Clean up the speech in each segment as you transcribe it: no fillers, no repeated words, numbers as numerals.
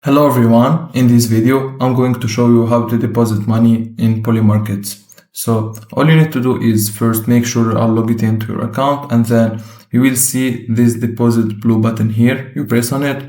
Hello everyone, in this video I'm going to show you how to deposit money in Polymarket. So all you need to do is first make sure you are logged into your account, and then you will see this deposit blue button here. You press on it.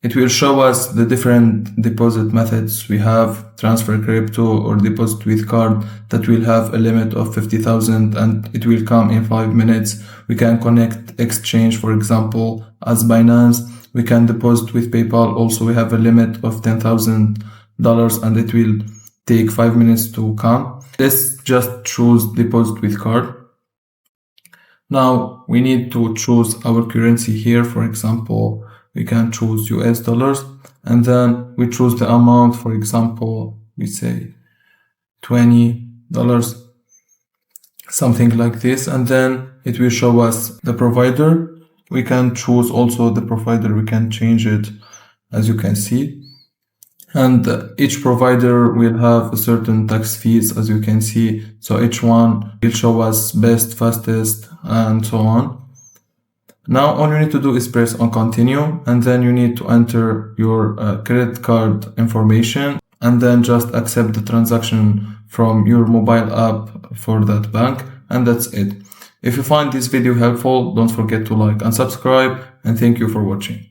It will show us the different deposit methods we have: transfer crypto or deposit with card that will have a limit of 50,000 and it will come in 5 minutes. We can connect exchange, for example, as Binance. We can deposit with PayPal. Also, we have a limit of $10,000 and it will take 5 minutes to come. Let's just choose deposit with card. Now we need to choose our currency here. For example, we can choose US dollars, and then we choose the amount. For example, we say $20, something like this, and then it will show us the provider. We can choose also the provider. We can change it, as you can see, and each provider will have a certain tax fees, as you can see. So each one will show us best, fastest, and so on. Now all you need to do is press on continue, and then you need to enter your credit card information, and then just accept the transaction from your mobile app for that bank, and that's it. If you find this video helpful, don't forget to like and subscribe, and thank you for watching.